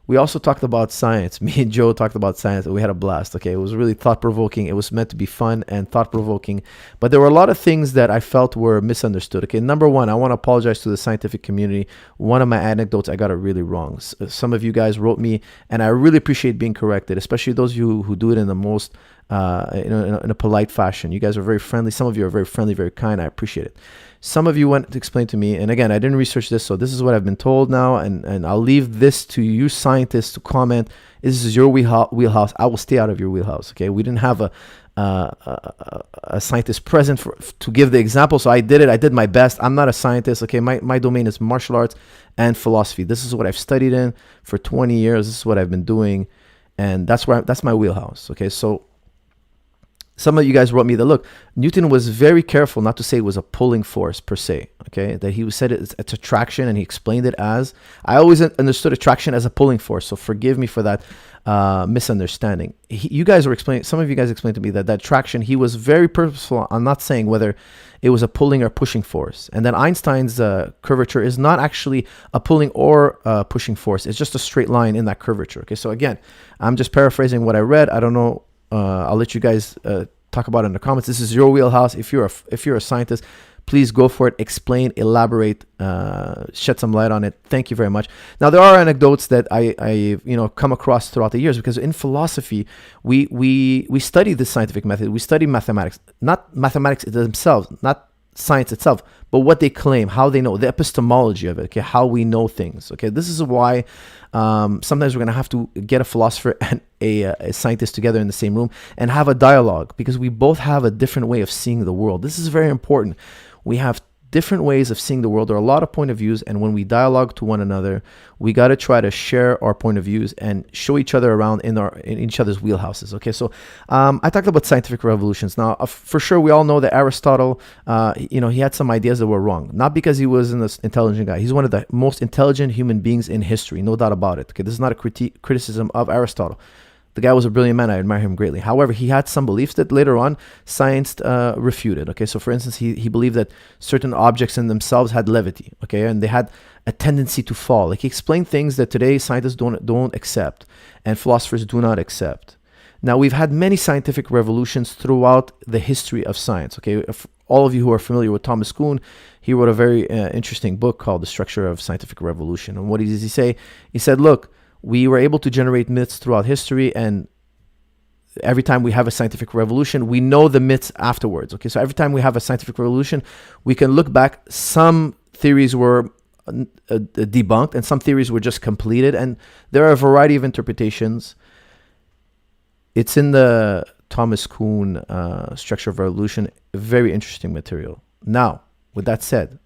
We also talked about science. Me and Joe talked about science, and we had a blast. Okay, it was really thought provoking. It was meant to be fun and thought provoking, but there were a lot of things that I felt were misunderstood. Okay, number one, I want to apologize to the scientific community. One of my anecdotes, I got it really wrong. Some of you guys wrote me, and I really appreciate being corrected, especially those of you who do it in the most, in a polite fashion. You guys are very friendly. Some of you are very friendly, very kind. I appreciate it. Some of you went to explain to me, and again, I didn't research this, so this is what I've been told now, and I'll leave this to you scientists to comment. This is your wheelhouse. I will stay out of your wheelhouse. Okay, we didn't have a scientist present to give the example, so I did it. I did my best. I'm not a scientist. Okay, my domain is martial arts and philosophy. This is what I've studied in for 20 years. This is what I've been doing, and that's my wheelhouse. Okay, so some of you guys wrote me that, look, Newton was very careful not to say it was a pulling force per se, okay? That he said it's attraction, and he explained it as, I always understood attraction as a pulling force, so forgive me for that misunderstanding. You guys were explaining, some of you guys explained to me that attraction, he was very purposeful on not saying whether it was a pulling or pushing force. And then Einstein's curvature is not actually a pulling or pushing force. It's just a straight line in that curvature, okay? So again, I'm just paraphrasing what I read. I don't know. I'll let you guys talk about it in the comments. This is your wheelhouse. If you're a scientist, please go for it. Explain, elaborate, shed some light on it. Thank you very much. Now, there are anecdotes that I come across throughout the years, because in philosophy we study the scientific method. We study mathematics, not mathematics themselves, not science itself, but what they claim, how they know, the epistemology of it, okay, how we know things. Okay, this is why sometimes we're going to have to get a philosopher and a scientist together in the same room and have a dialogue, because we both have a different way of seeing the world. This is very important. We have different ways of seeing the world. There are a lot of point of views, and when we dialogue to one another, we got to try to share our point of views and show each other around in each other's wheelhouses. Okay, so I talked about scientific revolutions. Now, for sure, we all know that Aristotle, he had some ideas that were wrong. Not because he was an intelligent guy. He's one of the most intelligent human beings in history, no doubt about it. Okay, this is not a criticism of Aristotle. The guy was a brilliant man. I admire him greatly. However, he had some beliefs that later on science refuted. Okay, so for instance, he believed that certain objects in themselves had levity. Okay, and they had a tendency to fall. Like, he explained things that today scientists don't accept, and philosophers do not accept. Now, we've had many scientific revolutions throughout the history of science. Okay, if all of you who are familiar with Thomas Kuhn, he wrote a very interesting book called The Structure of Scientific Revolution. And what does he say? He said, look, we were able to generate myths throughout history, and every time we have a scientific revolution, we know the myths afterwards. Okay, so every time we have a scientific revolution, we can look back. Some theories were debunked, and some theories were just completed, and there are a variety of interpretations. It's in the Thomas Kuhn Structure of Revolution, very interesting material. Now, with that said,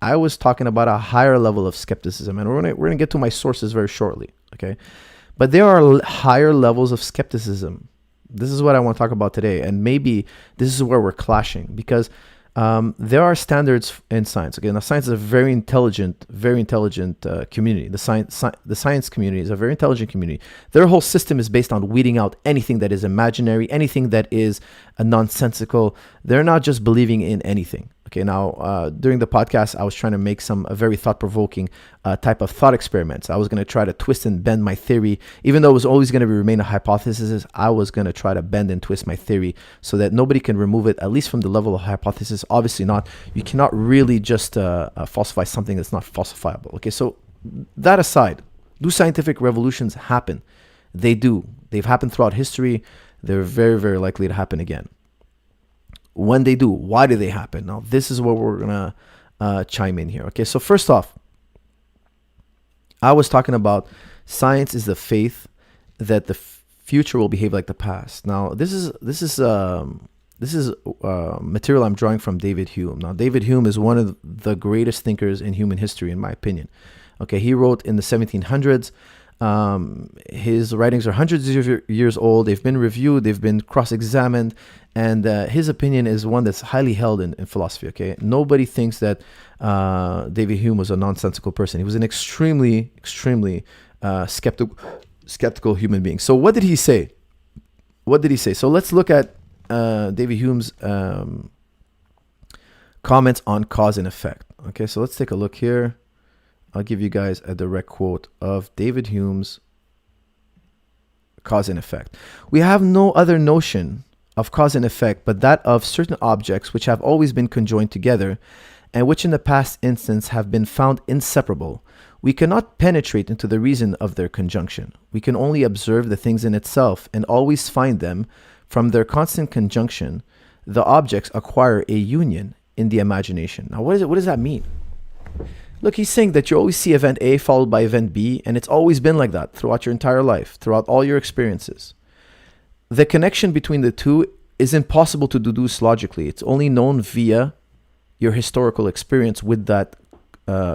I was talking about a higher level of skepticism, and we're gonna get to my sources very shortly, okay? But there are higher levels of skepticism. This is what I want to talk about today, and maybe this is where we're clashing, because there are standards in science. Again, now, science is a very intelligent community. The science community is a very intelligent community. Their whole system is based on weeding out anything that is imaginary, anything that is nonsensical. They're not just believing in anything. Okay, now during the podcast, I was trying to make some very thought-provoking type of thought experiments. I was going to try to twist and bend my theory, even though it was always going to remain a hypothesis. I was going to try to bend and twist my theory so that nobody can remove it, at least from the level of hypothesis. Obviously not. You cannot really just falsify something that's not falsifiable. Okay, so that aside, do scientific revolutions happen? They do. They've happened throughout history. They're very, very likely to happen again. When they do, why do they happen? Now, this is where we're going to chime in here. Okay, so first off, I was talking about science is the faith that the future will behave like the past. Now, this is material I'm drawing from David Hume. Now, David Hume is one of the greatest thinkers in human history, in my opinion. Okay, he wrote in the 1700s. His writings are hundreds of years old. They've been reviewed, they've been cross-examined, and his opinion is one that's highly held in philosophy. Okay, nobody thinks that David Hume was a nonsensical person. He was an extremely skeptical human being. So what did he say? So let's look at David Hume's comments on cause and effect. Okay, so let's take a look here. I'll give you guys a direct quote of David Hume's cause and effect. We have no other notion of cause and effect but that of certain objects which have always been conjoined together and which in the past instance have been found inseparable. We cannot penetrate into the reason of their conjunction. We can only observe the things in itself and always find them. From their constant conjunction, the objects acquire a union in the imagination. Now, what does that mean? Look, he's saying that you always see event A followed by event B, and it's always been like that throughout your entire life, throughout all your experiences. The connection between the two is impossible to deduce logically. It's only known via your historical experience with that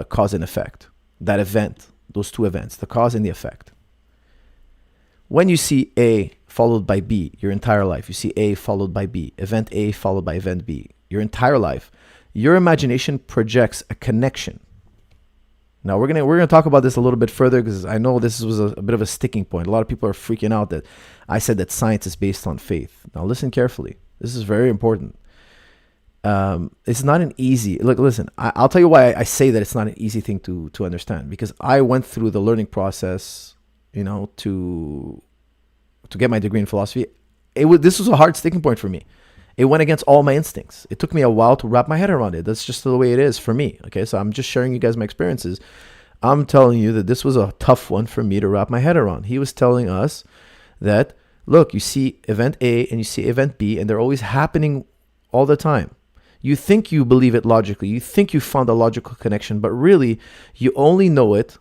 cause and effect, that event, those two events, the cause and the effect. When you see A followed by B your entire life, you see A followed by B, event A followed by event B, your entire life, your imagination projects a connection. Now we're gonna talk about this a little bit further because I know this was a bit of a sticking point. A lot of people are freaking out that I said that science is based on faith. Now listen carefully. This is very important. It's not an easy look. Listen, I'll tell you why I say that it's not an easy thing to understand, because I went through the learning process, to get my degree in philosophy. This was a hard sticking point for me. It went against all my instincts. It took me a while to wrap my head around it. That's just the way it is for me. Okay, so I'm just sharing you guys my experiences. I'm telling you that this was a tough one for me to wrap my head around. He was telling us that, look, you see event A and you see event B, and they're always happening all the time. You think you believe it logically. You think you found a logical connection, but really you only know it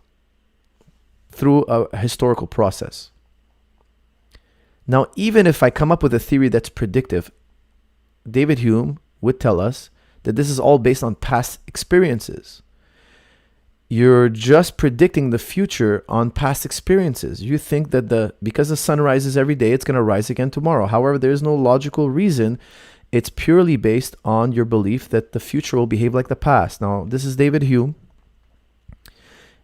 through a historical process. Now, even if I come up with a theory that's predictive, David Hume would tell us that this is all based on past experiences. You're just predicting the future on past experiences. You think that because the sun rises every day, it's going to rise again tomorrow. However, there is no logical reason. It's purely based on your belief that the future will behave like the past. Now, this is David Hume.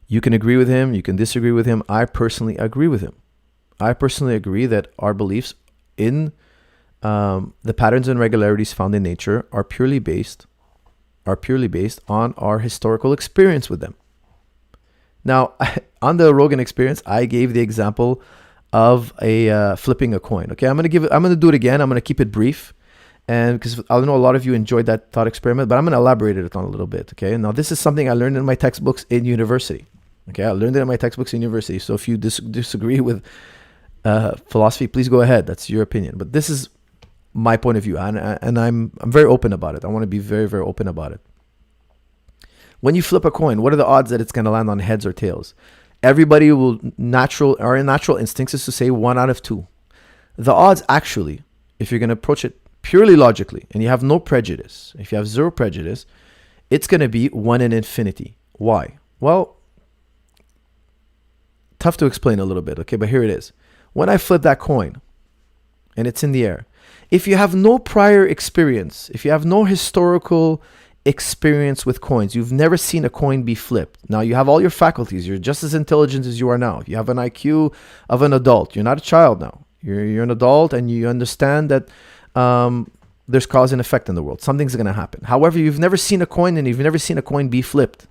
You can agree with him. You can disagree with him. I personally agree with him. I personally agree that our beliefs in the patterns and regularities found in nature are purely based on our historical experience with them. Now, on the Rogan experience, I gave the example of flipping a coin. Okay, I'm gonna do it again. I'm gonna keep it brief, and because I know a lot of you enjoyed that thought experiment, but I'm gonna elaborate it on a little bit. Okay, now this is something I learned in my textbooks in university. Okay, I learned it in my textbooks in university. So if you disagree with philosophy, please go ahead. That's your opinion. But this is my point of view, and I'm very open about it. I want to be very, very open about it. When you flip a coin, what are the odds that it's going to land on heads or tails? Everybody our natural instincts is to say 1 out of 2. The odds actually, if you're going to approach it purely logically and you have no prejudice, if you have zero prejudice, it's going to be 1 in infinity. Why? Well, tough to explain a little bit, okay, but here it is. When I flip that coin and it's in the air, if you have no prior experience, if you have no historical experience with coins, you've never seen a coin be flipped. Now you have all your faculties. You're just as intelligent as you are now. You have an IQ of an adult. You're not a child now. You're an adult, and you understand that there's cause and effect in the world. Something's going to happen. However, you've never seen a coin, and you've never seen a coin be flipped.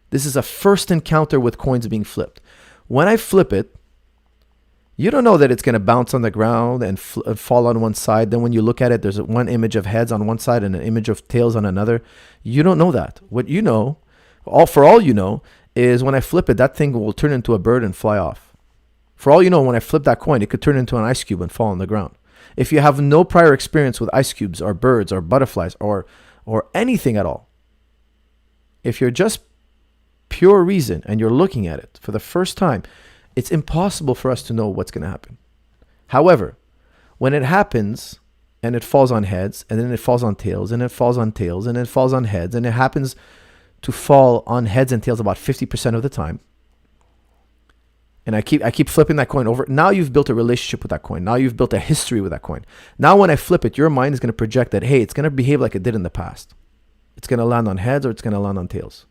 This is a first encounter with coins being flipped. When I flip it, you don't know that it's going to bounce on the ground and fall on one side. Then when you look at it, there's one image of heads on one side and an image of tails on another. You don't know that. What you know, for all you know, is when I flip it, that thing will turn into a bird and fly off. For all you know, when I flip that coin, it could turn into an ice cube and fall on the ground. If you have no prior experience with ice cubes or birds or butterflies or anything at all, if you're just pure reason and you're looking at it for the first time, it's impossible for us to know what's going to happen. However, when it happens and it falls on heads, and then it falls on tails, and it falls on tails, and it falls on heads, and it happens to fall on heads and tails about 50% of the time, and I keep flipping that coin over, now you've built a relationship with that coin. Now you've built a history with that coin. Now when I flip it, your mind is going to project that, hey, it's going to behave like it did in the past. It's going to land on heads or it's going to land on tails.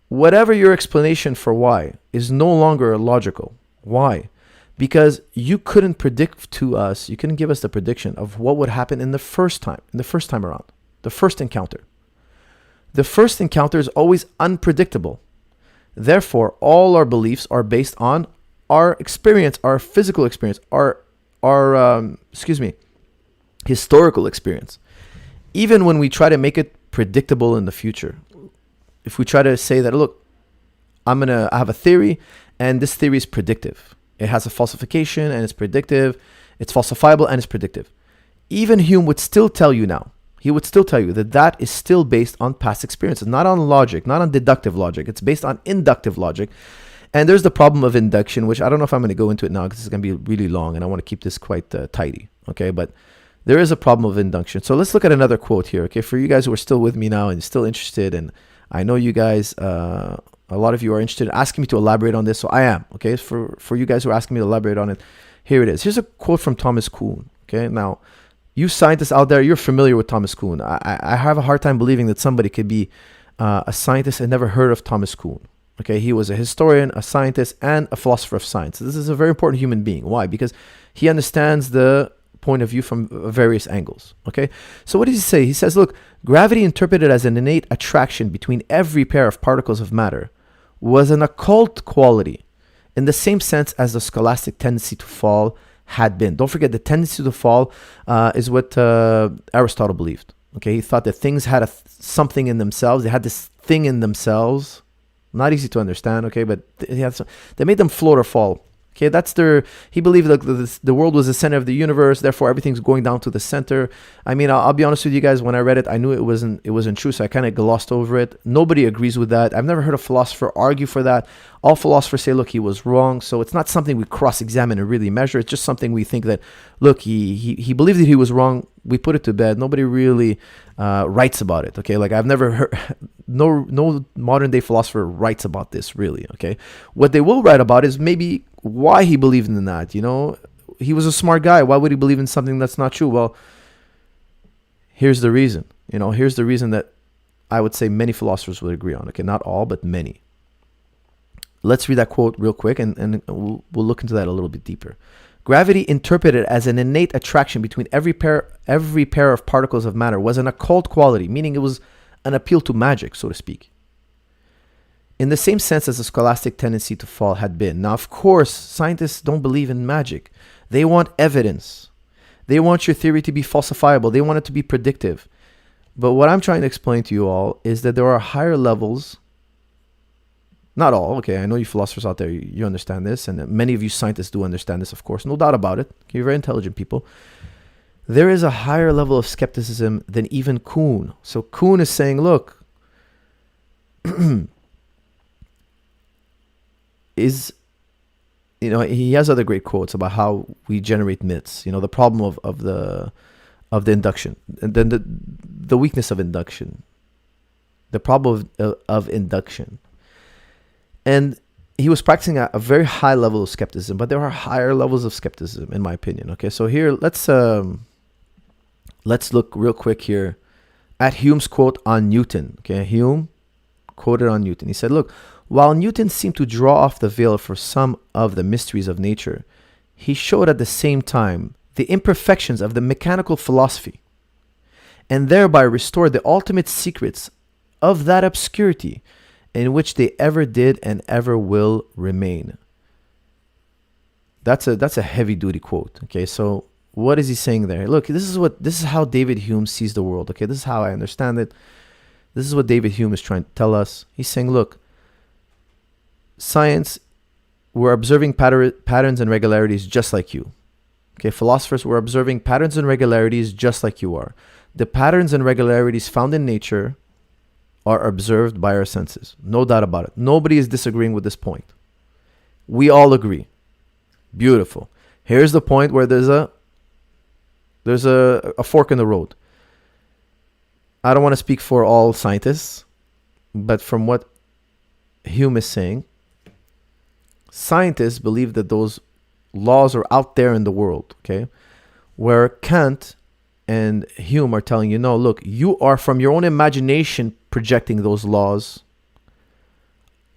Whatever your explanation for why is no longer logical. Why? Because you couldn't predict to us, you couldn't give us the prediction of what would happen in the first time around, the first encounter. The first encounter is always unpredictable. Therefore, all our beliefs are based on our experience, our physical experience, our historical experience, even when we try to make it predictable in the future, if we try to say that, look, I have a theory, and this theory is predictive. It has a falsification, and it's predictive. It's falsifiable, and it's predictive. Even Hume would still tell you now, he would still tell you that that is still based on past experiences, not on logic, not on deductive logic. It's based on inductive logic. And there's the problem of induction, which I don't know if I'm going to go into it now because it's going to be really long, and I want to keep this quite tidy. Okay, but there is a problem of induction. So let's look at another quote here. Okay, for you guys who are still with me now and still interested, and I know you guys, a lot of you are interested in asking me to elaborate on this, so I am. Okay, for you guys who are asking me to elaborate on it, here it is. Here's a quote from Thomas Kuhn. Okay, now, you scientists out there, you're familiar with Thomas Kuhn. I have a hard time believing that somebody could be a scientist and never heard of Thomas Kuhn. Okay, he was a historian, a scientist, and a philosopher of science. This is a very important human being. Why? Because he understands the point of view from various angles. Okay, so what does he say? He says, look, gravity interpreted as an innate attraction between every pair of particles of matter was an occult quality in the same sense as the scholastic tendency to fall had been. Don't forget, the tendency to fall is what Aristotle believed. Okay, he thought that things had something in themselves. They had this thing in themselves. Not easy to understand, okay, but they made them float or fall. Okay, he believed that the world was the center of the universe, therefore everything's going down to the center. I mean, I'll be honest with you guys, when I read it, I knew it wasn't true, so I kind of glossed over it. Nobody agrees with that. I've never heard a philosopher argue for that. All philosophers say, look, he was wrong, so it's not something we cross-examine and really measure. It's just something we think that, look, he believed that he was wrong. We put it to bed. Nobody really writes about it, okay? Like, I've never heard, no modern day philosopher writes about this, really, okay? What they will write about is maybe why he believed in that, you know? He was a smart guy. Why would he believe in something that's not true? Well, here's the reason. Here's the reason that I would say many philosophers would agree on, okay? Not all, but many. Let's read that quote real quick, and we'll look into that a little bit deeper. Gravity interpreted as an innate attraction between every pair of particles of matter was an occult quality, meaning it was an appeal to magic, so to speak, in the same sense as the scholastic tendency to fall had been. Now, of course, scientists don't believe in magic. They want evidence. They want your theory to be falsifiable. They want it to be predictive. But what I'm trying to explain to you all is that there are higher levels. Not all, okay, I know you philosophers out there, you understand this, and many of you scientists do understand this, of course, no doubt about it. You're very intelligent people. There is a higher level of skepticism than even Kuhn. So Kuhn is saying, look, he has other great quotes about how we generate myths, the problem of the induction, and then the weakness of induction, the problem of induction. And he was practicing a very high level of skepticism, but there are higher levels of skepticism, in my opinion. Okay, so here let's look real quick here at Hume's quote on Newton. Okay, Hume quoted on Newton. He said, "Look, while Newton seemed to draw off the veil for some of the mysteries of nature, he showed at the same time the imperfections of the mechanical philosophy, and thereby restored the ultimate secrets of that obscurity in which they ever did and ever will remain." That's a heavy duty quote. Okay, so what is he saying there? Look, this is how David Hume sees the world. Okay, this is how I understand it. This is what David Hume is trying to tell us. He's saying, look, science, we're observing patterns and regularities just like you. Okay, philosophers, we're observing patterns and regularities just like you are. The patterns and regularities found in nature are observed by our senses. No doubt about it. Nobody is disagreeing with this point. We all agree. Beautiful. Here's the point where there's a fork in the road. I don't want to speak for all scientists, but from what Hume is saying, scientists believe that those laws are out there in the world, okay? Where Kant and Hume are telling you, no, look, you are from your own imagination projecting those laws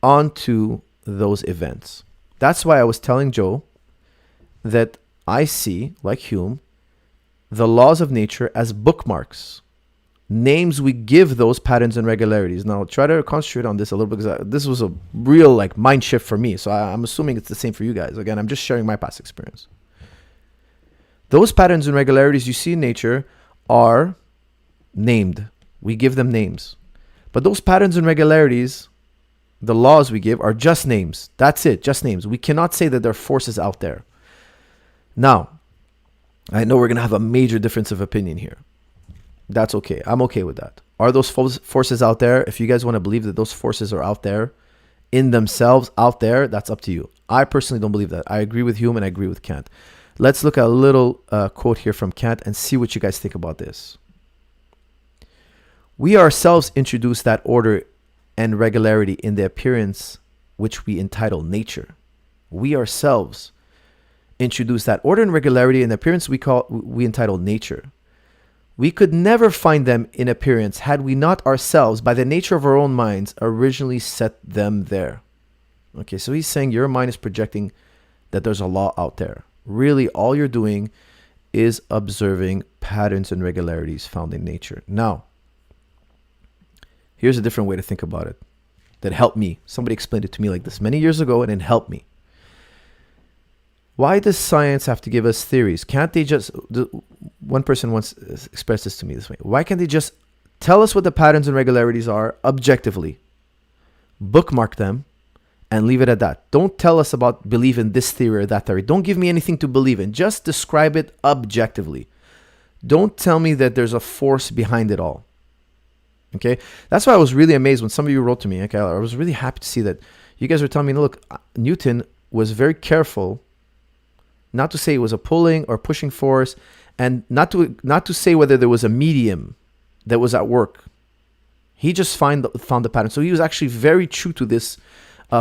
onto those events. That's why I was telling Joe that I see, like Hume, the laws of nature as bookmarks names we give those patterns and regularities. Now, try to concentrate on this a little bit, because this was a real like mind shift for me. So I'm assuming it's the same for you guys. Again, I'm just sharing my past experience. Those patterns and regularities you see in nature are named. We give them names. But those patterns and regularities, the laws we give, are just names. That's it, just names. We cannot say that there are forces out there. Now, I know we're going to have a major difference of opinion here. That's okay. I'm okay with that. Are those forces out there? If you guys want to believe that those forces are out there, in themselves, out there, that's up to you. I personally don't believe that. I agree with Hume and I agree with Kant. Let's look at a little quote here from Kant and see what you guys think about this. We ourselves introduce that order and regularity in the appearance which we entitle nature. We ourselves introduce that order and regularity in the appearance we entitle nature. We could never find them in appearance had we not ourselves, by the nature of our own minds, originally set them there. Okay, so he's saying your mind is projecting that there's a law out there. Really, all you're doing is observing patterns and regularities found in nature. Now, here's a different way to think about it that helped me. Somebody explained it to me like this many years ago, and it helped me. Why does science have to give us theories? Can't they just... One person once expressed this to me this way. Why can't they just tell us what the patterns and regularities are objectively, bookmark them, and leave it at that? Don't tell us about believe in this theory or that theory. Don't give me anything to believe in. Just describe it objectively. Don't tell me that there's a force behind it all. Okay? That's why I was really amazed when some of you wrote to me. Okay? I was really happy to see that you guys were telling me, look, Newton was very careful not to say it was a pulling or pushing force, and not to say whether there was a medium that was at work. He just found the pattern. So he was actually very true to this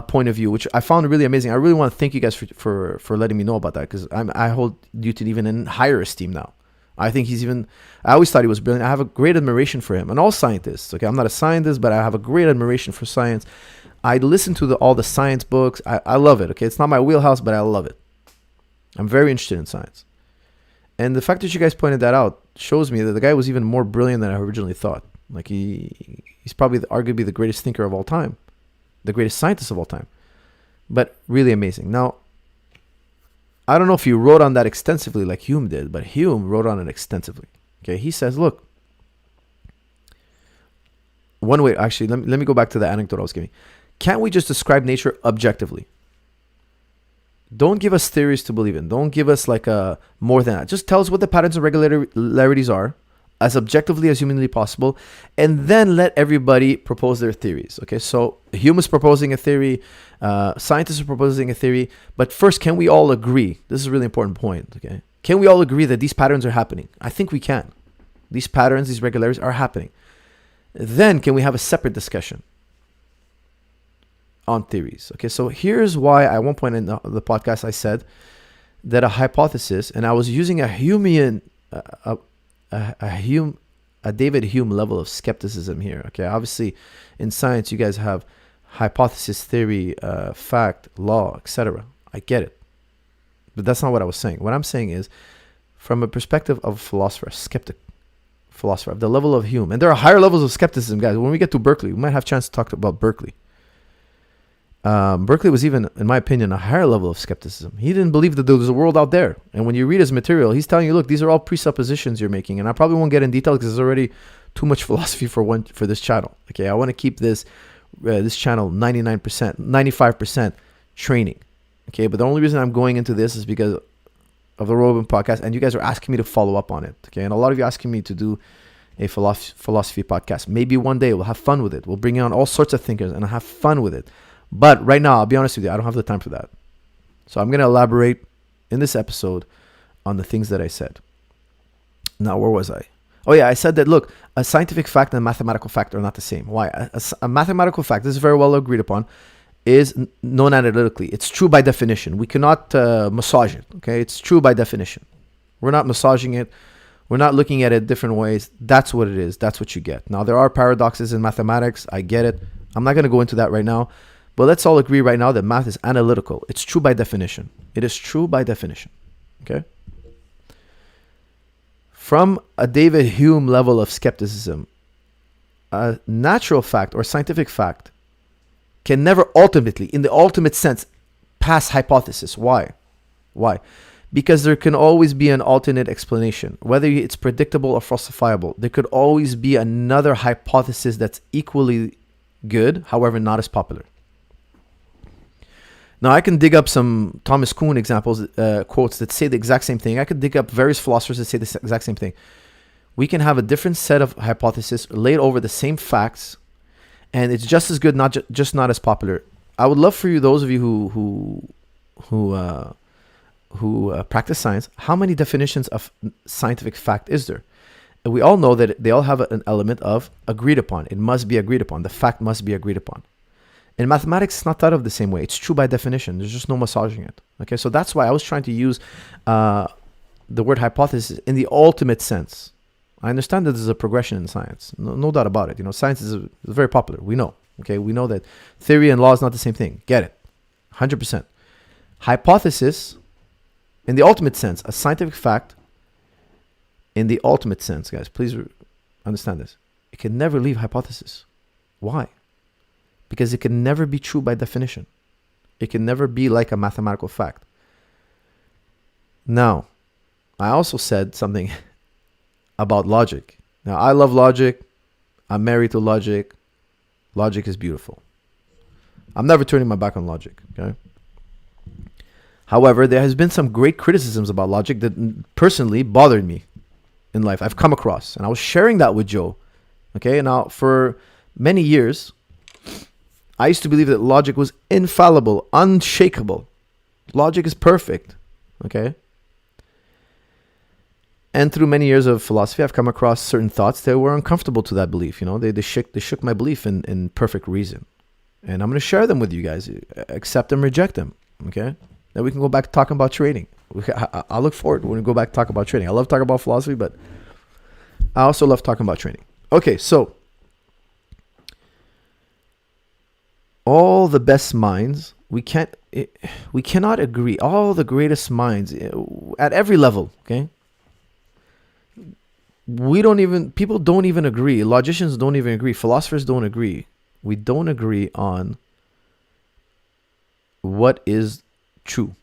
point of view, which I found really amazing. I really want to thank you guys for letting me know about that, because I hold Newton even in higher esteem now. I think I always thought he was brilliant. I have a great admiration for him and all scientists. Okay, I'm not a scientist, but I have a great admiration for science. I listen to all the science books. I love it. Okay, it's not my wheelhouse, but I love it. I'm very interested in science. And the fact that you guys pointed that out shows me that the guy was even more brilliant than I originally thought. Like he's probably arguably the greatest thinker of all time, the greatest scientist of all time. But really amazing. Now, I don't know if he wrote on that extensively like Hume did, but Hume wrote on it extensively. Okay, he says, look, one way, actually, let me go back to the anecdote I was giving. Can't we just describe nature objectively? Don't give us theories to believe in. Don't give us like more than that. Just tell us what the patterns and regularities are as objectively as humanly possible, and then let everybody propose their theories. Okay, so Hume is proposing a theory, scientists are proposing a theory, but first, can we all agree? This is a really important point. Okay, can we all agree that these patterns are happening? I think we can. These patterns, these regularities are happening. Then can we have a separate discussion on theories? Okay, so here's why at one point in the podcast I said that a hypothesis, and I was using a Humean, a David Hume level of skepticism here. Okay, obviously in science you guys have hypothesis, theory, fact, law, etc. I get it, but that's not what I was saying. What I'm saying is, from a perspective of a philosopher, a skeptic philosopher, of the level of Hume, and there are higher levels of skepticism, guys. When we get to Berkeley, we might have a chance to talk about Berkeley. Berkeley was even, in my opinion, a higher level of skepticism. He didn't believe that there was a world out there. And when you read his material, he's telling you, look, these are all presuppositions you're making. And I probably won't get in detail because there's already too much philosophy for this channel. Okay, I want to keep this channel 99%, 95% training. Okay, but the only reason I'm going into this is because of the Robin podcast, and you guys are asking me to follow up on it. Okay, and a lot of you asking me to do a philosophy podcast. Maybe one day we'll have fun with it. We'll bring on all sorts of thinkers and I'll have fun with it. But right now, I'll be honest with you, I don't have the time for that. So I'm going to elaborate in this episode on the things that I said. Now, where was I? Oh yeah, I said that, look, a scientific fact and a mathematical fact are not the same. Why? A mathematical fact, this is very well agreed upon, is known analytically. It's true by definition. We cannot massage it, okay? It's true by definition. We're not massaging it. We're not looking at it different ways. That's what it is. That's what you get. Now, there are paradoxes in mathematics. I get it. I'm not going to go into that right now. But let's all agree right now that math is analytical. It's true by definition. It is true by definition. Okay? From a David Hume level of skepticism, a natural fact or scientific fact can never ultimately, in the ultimate sense, pass hypothesis. Why? Why? Because there can always be an alternate explanation. Whether it's predictable or falsifiable, there could always be another hypothesis that's equally good, however, not as popular. Now, I can dig up some Thomas Kuhn examples, quotes that say the exact same thing. I could dig up various philosophers that say the exact same thing. We can have a different set of hypotheses laid over the same facts, and it's just as good, just not as popular. I would love for you, those of you who practice science, how many definitions of scientific fact is there? And we all know that they all have an element of agreed upon. It must be agreed upon. The fact must be agreed upon. In mathematics, it's not thought of the same way. It's true by definition. There's just no massaging it. Okay, so that's why I was trying to use the word hypothesis in the ultimate sense. I understand that there's a progression in science. No doubt about it. Science is very popular. We know. Okay, we know that theory and law is not the same thing. Get it? 100%. Hypothesis, in the ultimate sense, a scientific fact, in the ultimate sense, guys, please understand this. It can never leave hypothesis. Why? Because it can never be true by definition. It can never be like a mathematical fact. Now, I also said something about logic. Now, I love logic. I'm married to logic. Logic is beautiful. I'm never turning my back on logic. Okay. However, there has been some great criticisms about logic that personally bothered me in life. I've come across, and I was sharing that with Joe. Okay. Now, for many years, I used to believe that logic was infallible, unshakable. Logic is perfect. Okay. And through many years of philosophy, I've come across certain thoughts that were uncomfortable to that belief. They shook my belief in perfect reason. And I'm going to share them with you guys. Accept them, reject them. Okay? Then we can go back to talking about trading. I look forward when we go back to talk about trading. I love talking about philosophy, but I also love talking about trading. Okay, so all the best minds, we cannot agree. All the greatest minds at every level, okay? People don't even agree. Logicians don't even agree. Philosophers don't agree. We don't agree on what is true.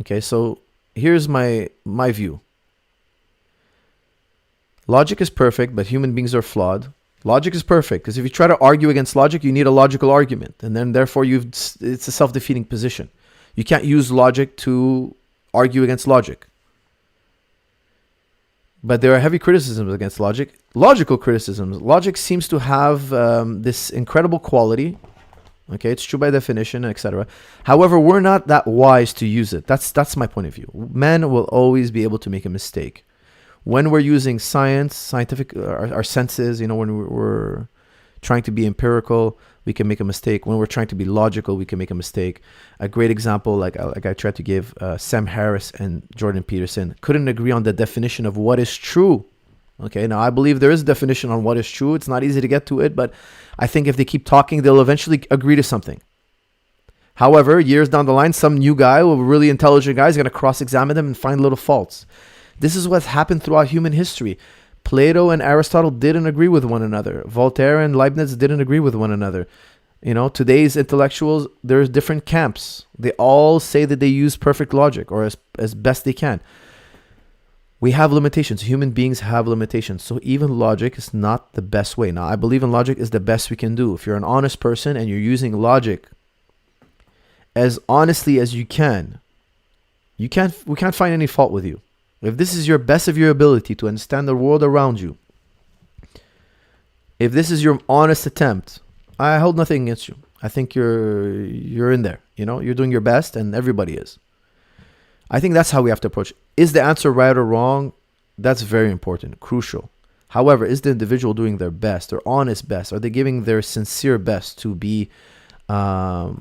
Okay, so here's my view. Logic is perfect, but human beings are flawed. Logic is perfect because if you try to argue against logic, you need a logical argument, and then therefore it's a self-defeating position. You can't use logic to argue against logic. But there are heavy criticisms against logic. Logical criticisms. Logic seems to have this incredible quality. Okay, it's true by definition, etc. However, we're not that wise to use it. That's my point of view. Men will always be able to make a mistake. When we're using scientific, our senses, when we're trying to be empirical, we can make a mistake. When we're trying to be logical, we can make a mistake. A great example, like I tried to give, Sam Harris and Jordan Peterson couldn't agree on the definition of what is true. Okay, now I believe there is a definition on what is true. It's not easy to get to it, but I think if they keep talking, they'll eventually agree to something. However, years down the line, some new guy, a really intelligent guy, is going to cross-examine them and find little faults. This is what's happened throughout human history. Plato and Aristotle didn't agree with one another. Voltaire and Leibniz didn't agree with one another. Today's intellectuals, there's different camps. They all say that they use perfect logic or as best they can. We have limitations. Human beings have limitations. So even logic is not the best way. Now, I believe in logic is the best we can do. If you're an honest person and you're using logic as honestly as you can, we can't find any fault with you. If this is your best of your ability to understand the world around you, if this is your honest attempt, I hold nothing against you. I think you're in there. You're doing your best, and everybody is. I think that's how we have to approach it. Is the answer right or wrong? That's very important, crucial. However, is the individual doing their best, their honest best? Are they giving their sincere best to be, to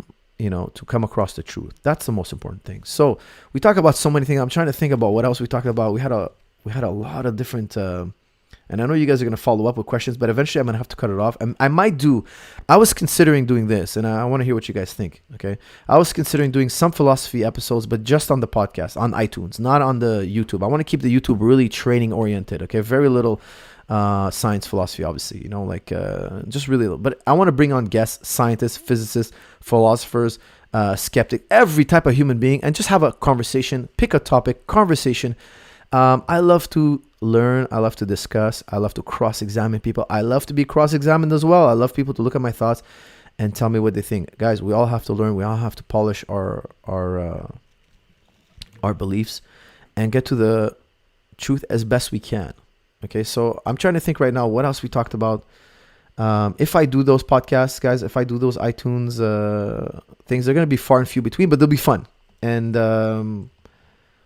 come across the truth? That's the most important thing. So we talk about so many things. I'm trying to think about what else we talked about. We had a lot of different, and I know you guys are going to follow up with questions, but eventually I'm going to have to cut it off. And I was considering doing this, and I want to hear what you guys think. Okay. I was considering doing some philosophy episodes, but just on the podcast, on iTunes, not on the YouTube. I want to keep the YouTube really training oriented. Okay. Very little science, philosophy, obviously, like just really. But I want to bring on guests, scientists, physicists, philosophers, skeptic, every type of human being, and just have a conversation, pick a topic, conversation. I love to learn. I love to discuss. I love to cross-examine people. I love to be cross-examined as well. I love people to look at my thoughts and tell me what they think. Guys, we all have to learn. We all have to polish our beliefs and get to the truth as best we can. Okay, so I'm trying to think right now what else we talked about. If I do those podcasts, guys, if I do those iTunes things, they're going to be far and few between, but they'll be fun. And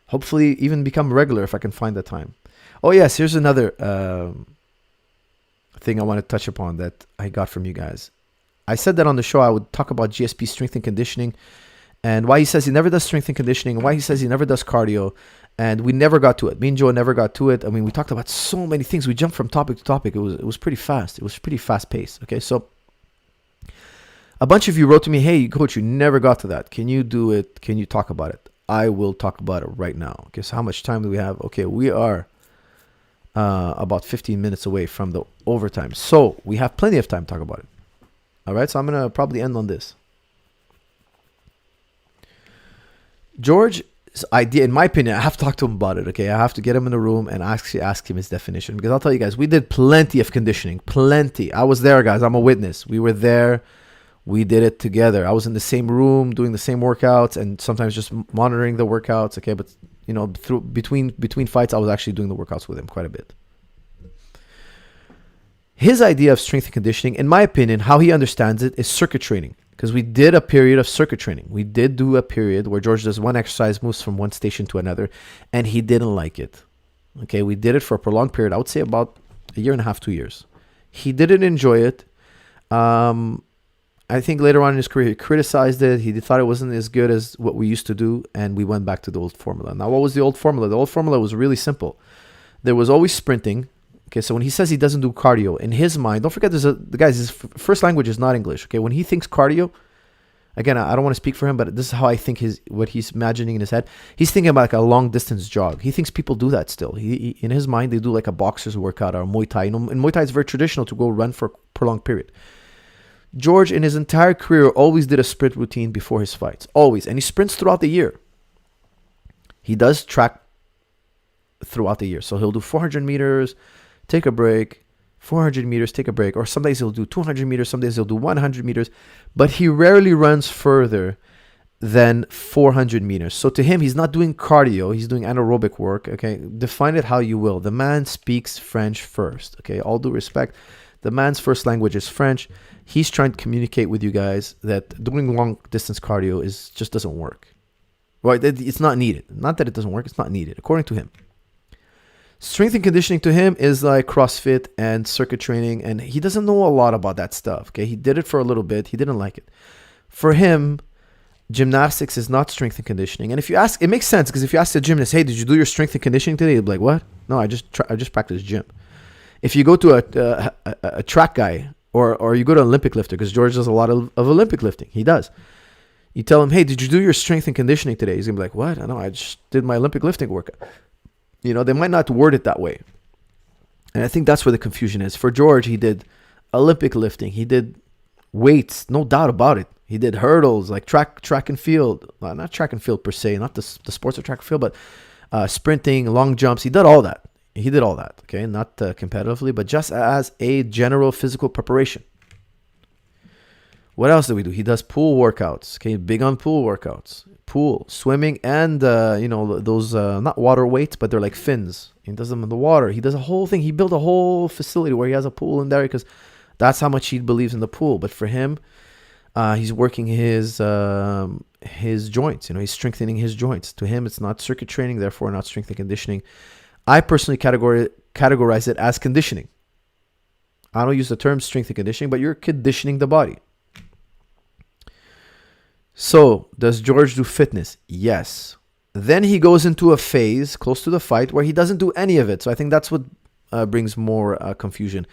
hopefully even become regular if I can find the time. Oh, yes, here's another thing I want to touch upon that I got from you guys. I said that on the show I would talk about GSP, strength and conditioning, and why he says he never does strength and conditioning, why he says he never does cardio, and we never got to it. Me and Joe never got to it. I mean, we talked about so many things. We jumped from topic to topic. It was pretty fast. It was pretty fast paced. Okay, so a bunch of you wrote to me, hey, coach, you never got to that. Can you do it? Can you talk about it? I will talk about it right now. Okay, so how much time do we have? Okay, we are about 15 minutes away from the overtime. So we have plenty of time to talk about it. All right, so I'm going to probably end on this. George's idea, in my opinion, I have to talk to him about it, okay? I have to get him in a room and actually ask him his definition. Because I'll tell you guys, we did plenty of conditioning. Plenty. I was there, guys. I'm a witness. We were there. We did it together. I was in the same room doing the same workouts and sometimes just monitoring the workouts, okay? But, between fights, I was actually doing the workouts with him quite a bit. His idea of strength and conditioning, in my opinion, how he understands it is circuit training. Because we did a period of circuit training. We did do a period where George does one exercise, moves from one station to another, and he didn't like it. Okay, we did it for a prolonged period. I would say about a year and a half, 2 years. He didn't enjoy it. I think later on in his career, he criticized it. He thought it wasn't as good as what we used to do, and we went back to the old formula. Now, what was the old formula? The old formula was really simple. There was always sprinting. Okay, so when he says he doesn't do cardio, in his mind, don't forget, his first language is not English. Okay, when he thinks cardio, again, I don't want to speak for him, but this is how I think what he's imagining in his head. He's thinking about like a long distance jog. He thinks people do that still. He in his mind, they do like a boxer's workout or Muay Thai. In Muay Thai, it's very traditional to go run for a prolonged period. George, in his entire career, always did a sprint routine before his fights. Always. And he sprints throughout the year. He does track throughout the year. So he'll do 400 meters, take a break, 400 meters, take a break. Or some days he'll do 200 meters, some days he'll do 100 meters. But he rarely runs further than 400 meters. So to him, he's not doing cardio. He's doing anaerobic work. Okay, define it how you will. The man speaks French first. Okay, all due respect. The man's first language is French. He's trying to communicate with you guys that doing long distance cardio just doesn't work. Right? It's not needed. Not that it doesn't work. It's not needed, according to him. Strength and conditioning to him is like CrossFit and circuit training, and he doesn't know a lot about that stuff. Okay, he did it for a little bit. He didn't like it. For him, gymnastics is not strength and conditioning. And if you ask, it makes sense, because if you ask the gymnast, "Hey, did you do your strength and conditioning today?" He'd be like, "What? No, I just practice gym." If you go to a track guy or you go to an Olympic lifter, because George does a lot of Olympic lifting, he does. You tell him, "Hey, did you do your strength and conditioning today?" He's gonna be like, "What? I know, I just did my Olympic lifting workout." They might not word it that way. And I think that's where the confusion is. For George, he did Olympic lifting. He did weights, no doubt about it. He did hurdles, like track and field. Well, not track and field per se, not the sports of track and field, but sprinting, long jumps. He did all that. Okay? Not competitively, but just as a general physical preparation. What else do we do? He does pool workouts. Okay, big on pool workouts. Pool, swimming, and those not water weights, but they're like fins. He does them in the water. He does a whole thing. He built a whole facility where he has a pool in there because that's how much he believes in the pool. But for him, he's working his joints. He's strengthening his joints. To him, it's not circuit training, therefore not strength and conditioning. I personally categorize it as conditioning. I don't use the term strength and conditioning, but you're conditioning the body. So, does George do fitness? Yes. Then he goes into a phase close to the fight where he doesn't do any of it. So I think that's what brings more confusion.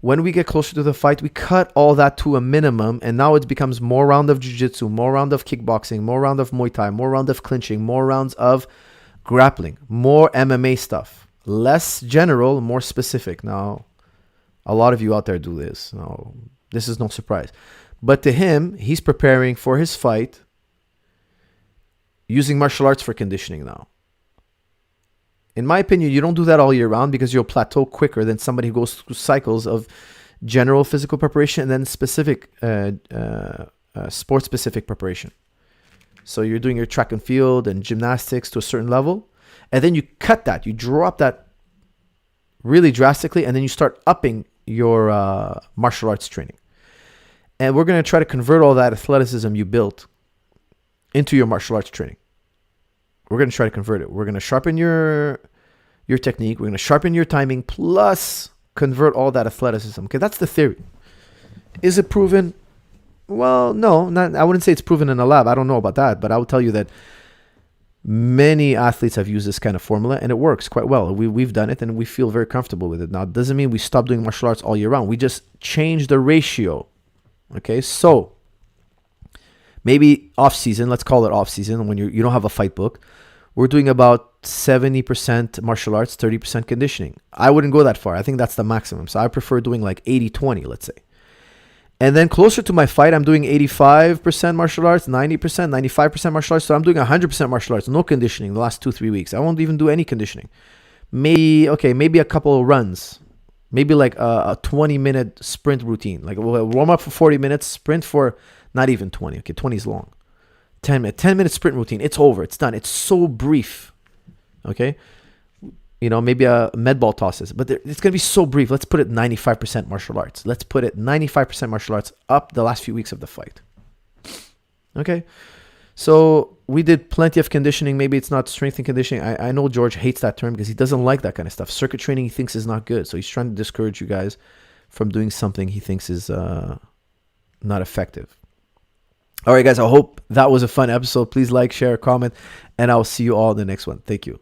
When we get closer to the fight, we cut all that to a minimum, and now it becomes more round of jiu-jitsu, more round of kickboxing, more round of Muay Thai, more round of clinching, more rounds of grappling, more MMA stuff. Less general, more specific. Now, a lot of you out there do this. Now, this is no surprise. But to him, he's preparing for his fight using martial arts for conditioning now. In my opinion, you don't do that all year round because you'll plateau quicker than somebody who goes through cycles of general physical preparation and then specific, sport-specific preparation. So you're doing your track and field and gymnastics to a certain level, and then you cut that, you drop that really drastically, and then you start upping your martial arts training. And we're going to try to convert all that athleticism you built into your martial arts training. We're going to try to convert it. We're going to sharpen your technique. We're going to sharpen your timing, plus convert all that athleticism. Okay, that's the theory. Is it proven? Well, no, I wouldn't say it's proven in a lab. I don't know about that, but I will tell you that many athletes have used this kind of formula, and it works quite well. We've done it, and we feel very comfortable with it. Now, it doesn't mean we stop doing martial arts all year round. We just change the ratio. Okay, so maybe off season, let's call it off season, when you don't have a fight book, we're doing about 70% martial arts, 30% conditioning. I wouldn't go that far. I think that's the maximum. So I prefer doing like 80-20, let's say. And then closer to my fight, I'm doing 85% martial arts, 90%, 95% martial arts. So I'm doing 100% martial arts, no conditioning the last 2-3 weeks. I won't even do any conditioning. Maybe a couple of runs. Maybe like a 20-minute sprint routine. Like we'll warm up for 40 minutes, sprint for not even 20. Okay, 20 is long. 10-minute sprint routine. It's over. It's done. It's so brief. Okay? Maybe a med ball tosses. But it's going to be so brief. Let's put it 95% martial arts. Let's put it 95% martial arts up the last few weeks of the fight. Okay? So we did plenty of conditioning. Maybe it's not strength and conditioning. I know George hates that term because he doesn't like that kind of stuff. Circuit training he thinks is not good. So he's trying to discourage you guys from doing something he thinks is not effective. All right, guys. I hope that was a fun episode. Please like, share, comment, and I'll see you all in the next one. Thank you.